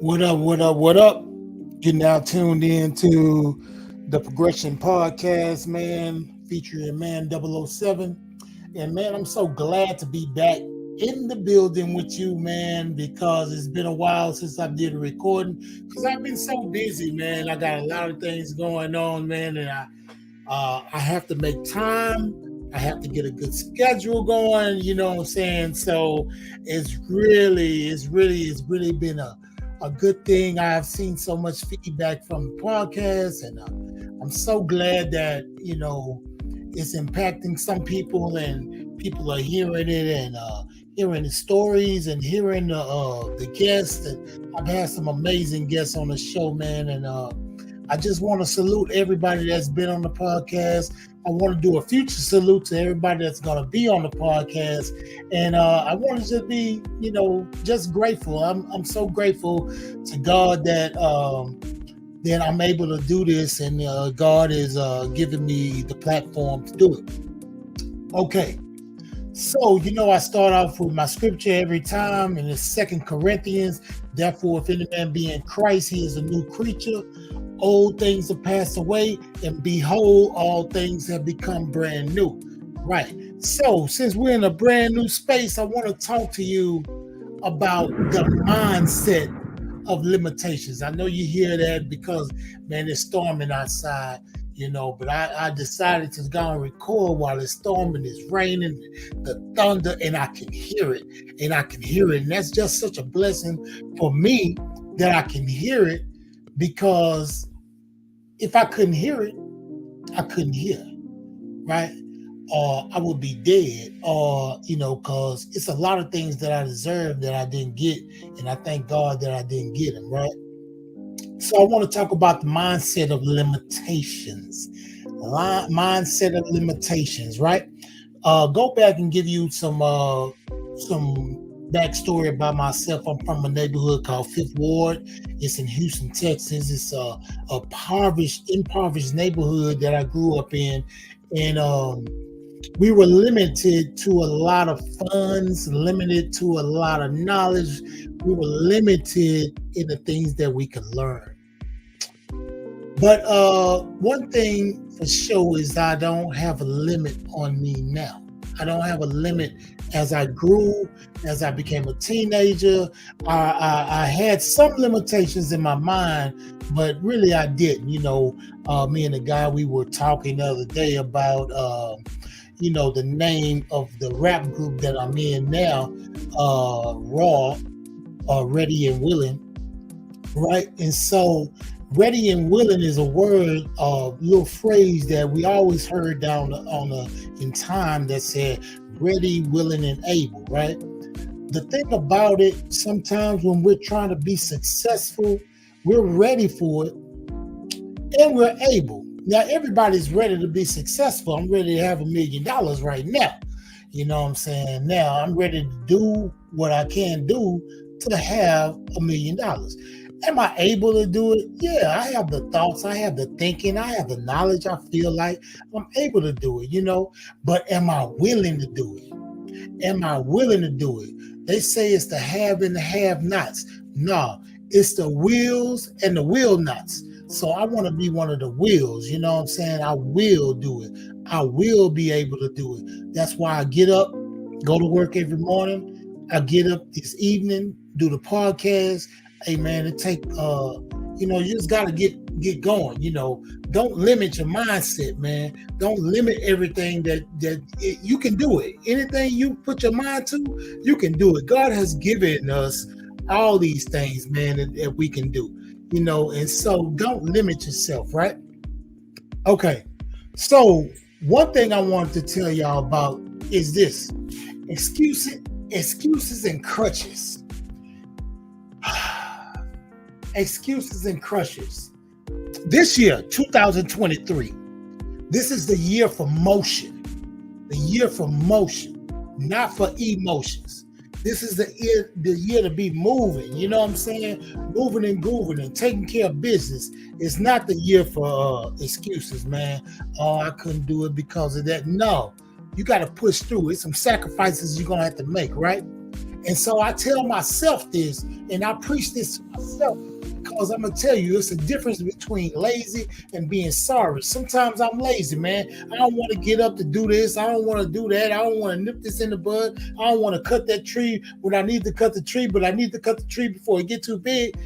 What up, what up, what up? You're now tuned in to the Progression Podcast, man, featuring Man 007. And man, I'm so glad to be back in the building with you, man, because it's been a while since I did a recording. Because I've been so busy, man. I got a lot of things going on, man, and I have to make time. I have to get a good schedule going, you know what I'm saying? So it's really been a good thing. I've seen so much feedback from the podcast, and I'm so glad that it's impacting some people, and people are hearing it and hearing the stories and hearing the guests. And I've had some amazing guests on the show, man, and I just want to salute everybody that's been on the podcast. I want to do a future salute to everybody that's going to be on the podcast. And I want to just be, just grateful. I'm so grateful to God that I'm able to do this, and God is giving me the platform to do it. Okay. So, I start off with my scripture every time, and it's 2 Corinthians. Therefore, if any man be in Christ, he is a new creature. Old things have passed away, and behold, all things have become brand new. Right. So, since we're in a brand new space, I want to talk to you about the mindset of limitations. I know you hear that because, man, it's storming outside, but I decided to go and record while it's storming, it's raining, the thunder, and I can hear it. And that's just such a blessing for me that I can hear it, because if I couldn't hear it, I couldn't hear, right? Or I would be dead, or, because it's a lot of things that I deserve that I didn't get, and I thank God that I didn't get them, right? So I want to talk about the mindset of limitations. Mindset of limitations, right? Go back and give you some backstory about myself. I'm from a neighborhood called Fifth Ward. It's in Houston, Texas. It's a impoverished neighborhood that I grew up in, and we were limited to a lot of funds, limited to a lot of knowledge. We were limited in the things that we could learn. But one thing for sure is I don't have a limit on me now. I don't have a limit. As I grew, as I became a teenager, I had some limitations in my mind, but really I didn't. Me and the guy, we were talking the other day about, the name of the rap group that I'm in now, Raw, Ready and Willing, right? And so ready and willing is a word, little phrase that we always heard in time that said ready, willing, and able, right? The thing about it, sometimes when we're trying to be successful, we're ready for it and we're able. Now, everybody's ready to be successful. I'm ready to have $1 million right now. You know what I'm saying? Now, I'm ready to do what I can do to have $1 million. Am I able to do it? Yeah, I have the thoughts, I have the thinking, I have the knowledge. I feel like I'm able to do it, but am I willing to do it? Am I willing to do it? They say it's the have and the have-nots. No, it's the wills and the will-nots. So I want to be one of the wills, you know what I'm saying? I will do it. I will be able to do it. That's why I get up, go to work every morning. I get up this evening, do the podcast. Hey man, it take you just gotta get going. Don't limit your mindset, man. Don't limit everything that you can do it. Anything you put your mind to, you can do it. God has given us all these things, man, that we can do. And so don't limit yourself, right? Okay. So one thing I wanted to tell y'all about is this: excuses and crutches. Excuses and crutches. This year, 2023, this is the year for motion. The year for motion, not for emotions. This is the year to be moving. You know what I'm saying? Moving and grooving and taking care of business. It's not the year for excuses, man. Oh, I couldn't do it because of that. No, you got to push through. It's some sacrifices you're going to have to make, right? And so I tell myself this, and I preach this to myself because I'm gonna tell you, it's a difference between lazy and being sorry. Sometimes I'm lazy, man. I don't want to get up to do this. I don't want to do that. I don't want to nip this in the bud. I don't want to cut that tree when I need to cut the tree, but I need to cut the tree before it get too big.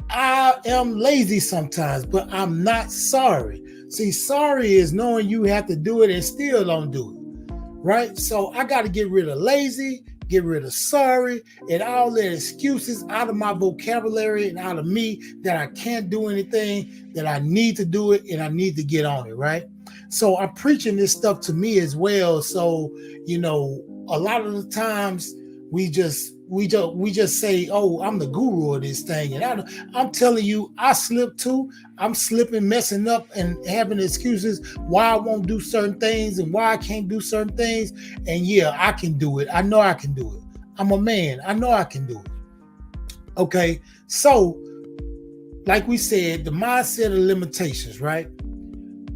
I am lazy sometimes, but I'm not sorry. See, sorry is knowing you have to do it and still don't do it, right? So I got to get rid of lazy, get rid of sorry, and all the excuses out of my vocabulary and out of me that I can't do anything, that I need to do it, and I need to get on it, right? So I'm preaching this stuff to me as well. So, a lot of the times we just say, oh, I'm the guru of this thing. And I'm telling you, I slip too. I'm slipping, messing up, and having excuses why I won't do certain things and why I can't do certain things. And yeah, I can do it. I know I can do it. I'm a man. I know I can do it. Okay. So, like we said, the mindset of limitations, right?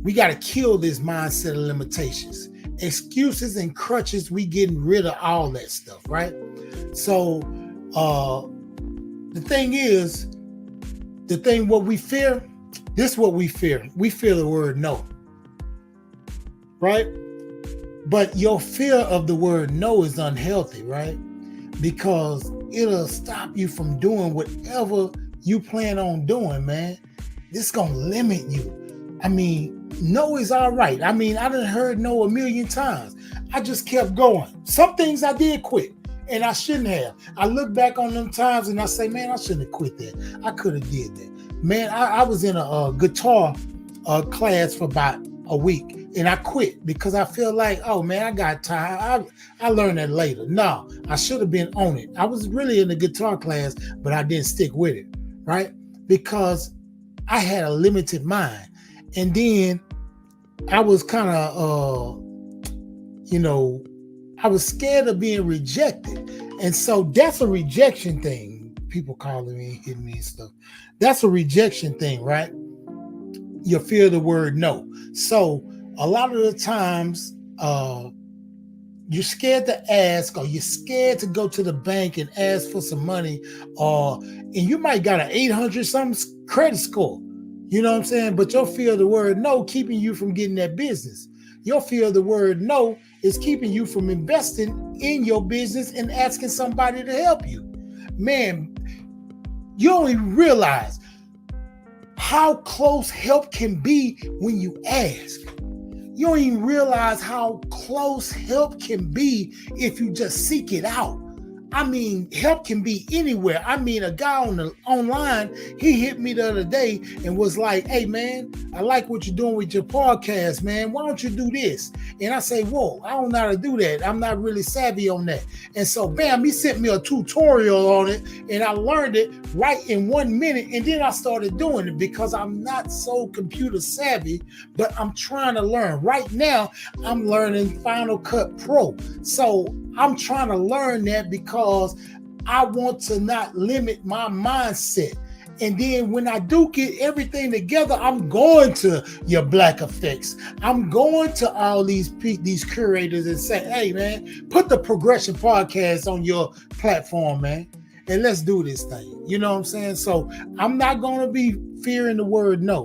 We got to kill this mindset of limitations. Excuses and crutches, we getting rid of all that stuff, right? So the thing is, what we fear, this is what we fear. We fear the word no, right? But your fear of the word no is unhealthy, right? Because it'll stop you from doing whatever you plan on doing, man. This is gonna limit you. I mean, no is all right. I mean, I done heard no a million times. I just kept going. Some things I did quit, and I shouldn't have. I look back on them times and I say, man, I shouldn't have quit that. I could have did that. Man, I was in a guitar class for about a week, and I quit because I feel like, oh man, I got tired. I learned that later. No, I should have been on it. I was really in the guitar class, but I didn't stick with it, right? Because I had a limited mind. And then I was kind of, I was scared of being rejected. And so that's a rejection thing. People calling me, hitting me and stuff. That's a rejection thing, right? You fear the word no. So a lot of the times, you're scared to ask, or you're scared to go to the bank and ask for some money, and you might got an 800 something credit score. You know what I'm saying? But your fear of the word no keeping you from getting that business. Your fear of the word no is keeping you from investing in your business and asking somebody to help you. Man, you don't even realize how close help can be when you ask. You don't even realize how close help can be if you just seek it out. I mean, help can be anywhere. I mean, a guy online, he hit me the other day and was like, hey, man, I like what you're doing with your podcast, man. Why don't you do this? And I say, whoa, I don't know how to do that. I'm not really savvy on that. And so, bam, he sent me a tutorial on it, and I learned it right in 1 minute. And then I started doing it because I'm not so computer savvy, but I'm trying to learn. Right now, I'm learning Final Cut Pro. So I'm trying to learn that because I want to not limit my mindset. And then when I do get everything together, I'm going to your Black Effects. I'm going to all these curators and say, hey, man, put the Progression Podcast on your platform, man, and let's do this thing. You know what I'm saying? So I'm not going to be fearing the word no.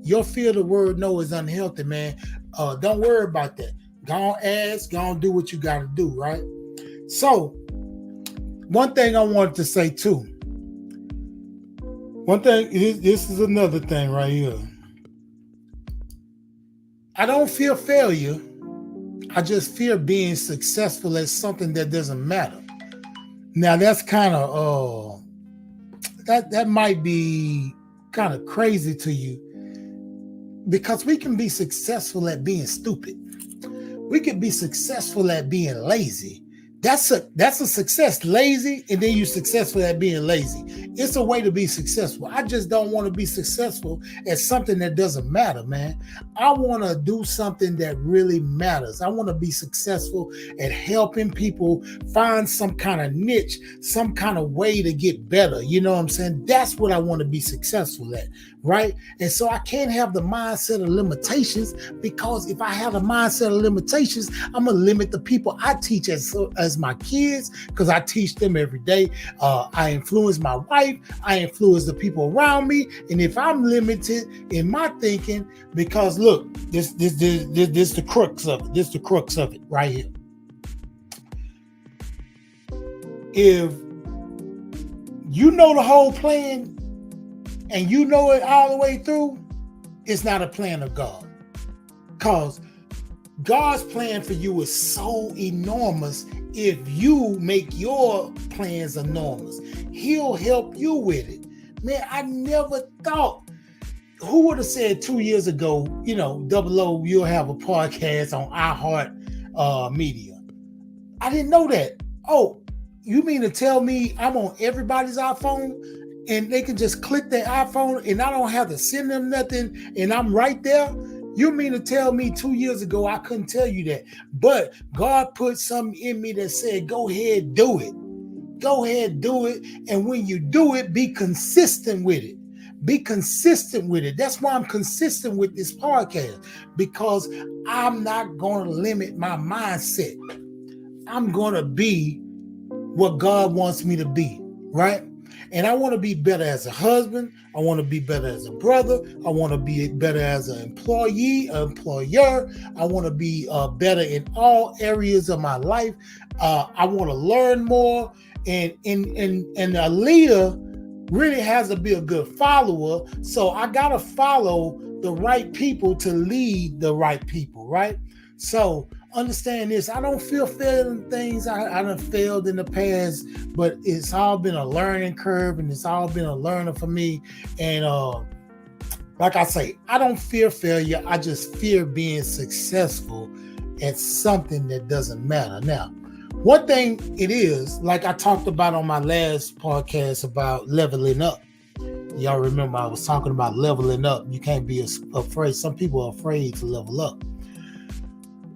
Your fear of the word no is unhealthy, man. Don't worry about that. Go on, ask, go on, do what you got to do, right? So, one thing I wanted to say too. One thing, this is another thing right here. I don't fear failure. I just fear being successful at something that doesn't matter. Now, that's kind of, that might be kind of crazy to you, because we can be successful at being stupid. We can be successful at being lazy. That's a success, lazy, and then you're successful at being lazy. It's a way to be successful. I just don't want to be successful at something that doesn't matter, man. I want to do something that really matters. I want to be successful at helping people find some kind of niche, some kind of way to get better. You know what I'm saying? That's what I want to be successful at, right? And so I can't have the mindset of limitations, because if I have a mindset of limitations, I'm going to limit the people I teach as my kids, because I teach them every day. I influence my wife. I influence the people around me. And if I'm limited in my thinking, because look, this the crux of it. This is the crux of it right here. If you know the whole plan and you know it all the way through, it's not a plan of God. Because God's plan for you is so enormous. If you make your plans enormous, He'll help you with it. Man, I never thought. Who would have said 2 years ago, Double O, you'll have a podcast on iHeart Media? I didn't know that. Oh, you mean to tell me I'm on everybody's iPhone and they can just click their iPhone and I don't have to send them nothing and I'm right there? You mean to tell me 2 years ago I couldn't tell you that? But God put something in me that said, go ahead, do it. Go ahead, do it. And when you do it, be consistent with it. Be consistent with it. That's why I'm consistent with this podcast, because I'm not going to limit my mindset. I'm going to be what God wants me to be, right? And I want to be better as a husband. I want to be better as a brother. I want to be better as an employee, an employer. I want to be better in all areas of my life. I want to learn more. And a leader really has to be a good follower. So I got to follow the right people to lead the right people, right? So understand this. I don't feel failing things. I done failed in the past, but it's all been a learning curve and it's all been a learner for me. And like I say, I don't fear failure. I just fear being successful at something that doesn't matter. Now, one thing it is, like I talked about on my last podcast about leveling up. Y'all remember I was talking about leveling up. You can't be afraid. Some people are afraid to level up.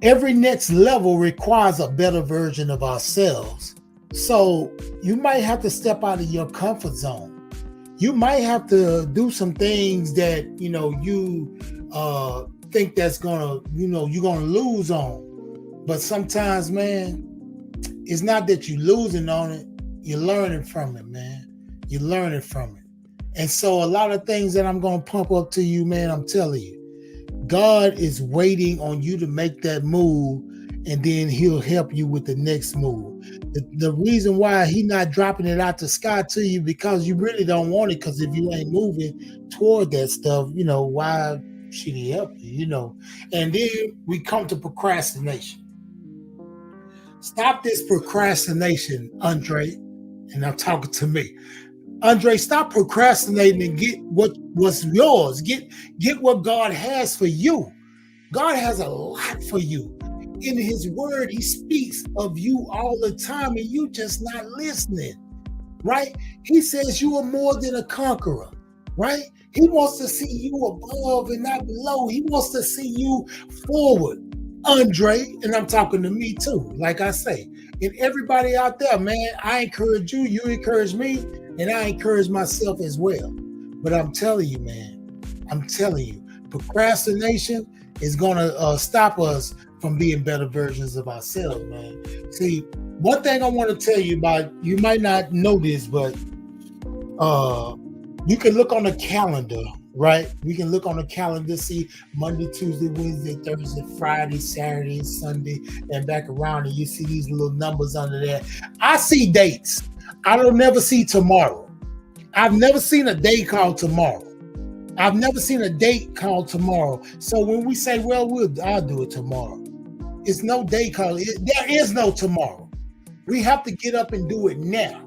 Every next level requires a better version of ourselves. So you might have to step out of your comfort zone. You might have to do some things that, you think that's you're going to lose on. But sometimes, man, it's not that you're losing on it. You're learning from it, man. You're learning from it. And so a lot of things that I'm going to pump up to you, man, I'm telling you, God is waiting on you to make that move, and then He'll help you with the next move. The reason why He's not dropping it out the sky to you, because you really don't want it, because if you ain't moving toward that stuff, why should He help you, And then we come to procrastination. Stop this procrastination, Andre. And I'm talking to me. Andre, stop procrastinating and get what's yours. Get what God has for you. God has a lot for you. In His word, He speaks of you all the time, and you just not listening, right? He says you are more than a conqueror, right? He wants to see you above and not below. He wants to see you forward, Andre, and I'm talking to me too, like I say. And everybody out there, man, I encourage you, you encourage me, and I encourage myself as well. But I'm telling you, man, procrastination is going to stop us from being better versions of ourselves, man. See, one thing I want to tell you about, you might not know this, but you can look on the calendar, right? We can look on the calendar, see Monday, Tuesday, Wednesday, Thursday, Friday, Saturday, Sunday, and back around, and you see these little numbers under there. I see dates. I don't never see tomorrow. I've never seen a day called tomorrow. I've never seen a date called tomorrow. So when we say, well, I'll do it tomorrow, it's no day called. There is no tomorrow. We have to get up and do it now.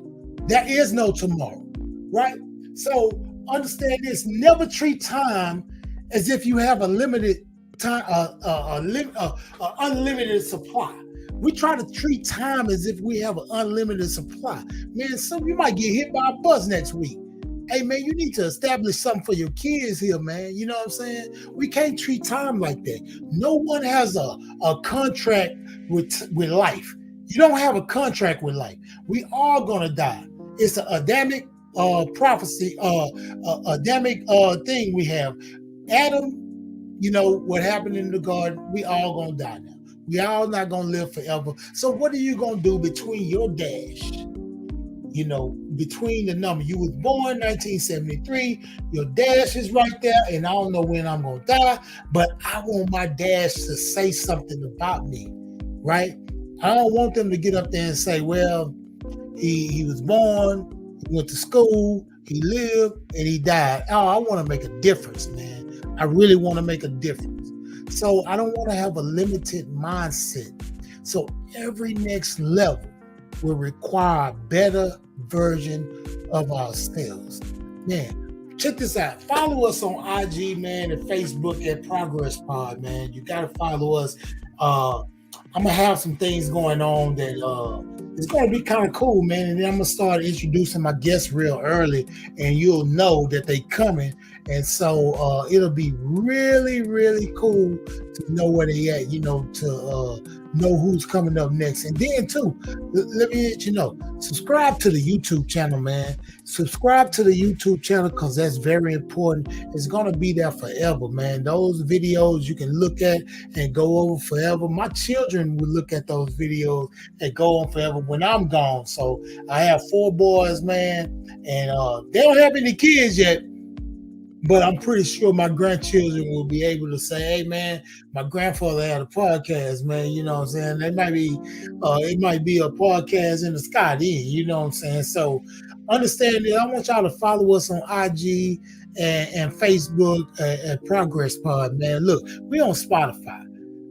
There is no tomorrow, right? So understand this: never treat time as if you have a limited time, unlimited supply. We try to treat time as if we have an unlimited supply. Man, you might get hit by a bus next week. Hey man, you need to establish something for your kids here, man. You know what I'm saying? We can't treat time like that. No one has a contract with life. You don't have a contract with life. We all gonna die. It's an Adamic prophecy, Adamic thing we have. Adam, you know what happened in the garden, we all gonna die now. We all not gonna live forever. So what are you gonna do between your dash? You know, between the number. You was born 1973, your dash is right there, and I don't know when I'm gonna die, but I want my dash to say something about me, right? I don't want them to get up there and say, well, he was born, he went to school, he lived, and he died. Oh, I want to make a difference, man. I really want to make a difference. So I don't want to have a limited mindset. So every next level will require a better version of ourselves. Man, check this out. Follow us on IG, man, and Facebook at Progress Pod, man. You got to follow us. I'm going to have some things going on that it's going to be kind of cool, man. And then I'm going to start introducing my guests real early, and you'll know that they coming. And so it'll be really, really cool to know where they at, you know, to know who's coming up next. And then, too, let me let you know, subscribe to the YouTube channel, man. Subscribe to the YouTube channel because that's very important. It's going to be there forever, man. Those videos you can look at and go over forever. My children will look at those videos and go on forever when I'm gone. So I have 4 boys, man, and they don't have any kids yet. But I'm pretty sure my grandchildren will be able to say, hey, man, my grandfather had a podcast, man. You know what I'm saying? It might be a podcast in the sky then, you know what I'm saying? So understand that I want y'all to follow us on IG and Facebook at Progress Pod, man. Look, we on Spotify.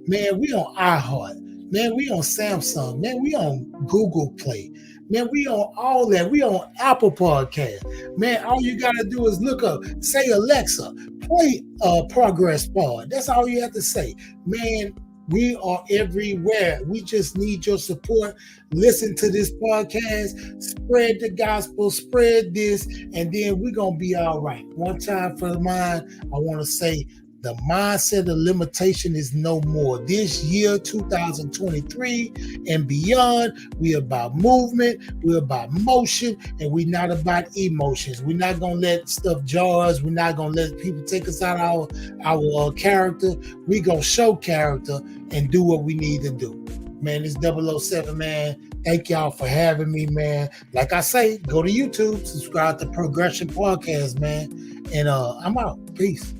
Man, we on iHeart. Man, we on Samsung. Man, we on Google Play. Man, we on all that. We on Apple Podcast. Man, all you got to do is look up, say, Alexa, play Progress Pod. That's all you have to say. Man, we are everywhere. We just need your support. Listen to this podcast. Spread the gospel. Spread this. And then we're going to be all right. One time for mine, I want to say, the mindset of limitation is no more. This year, 2023 and beyond, we're about movement, we're about motion, and we're not about emotions. We're not going to let stuff jar us. We're not going to let people take us out of our character. We're going to show character and do what we need to do. Man, it's 007, man. Thank y'all for having me, man. Like I say, go to YouTube, subscribe to Progression Podcast, man. And I'm out. Peace.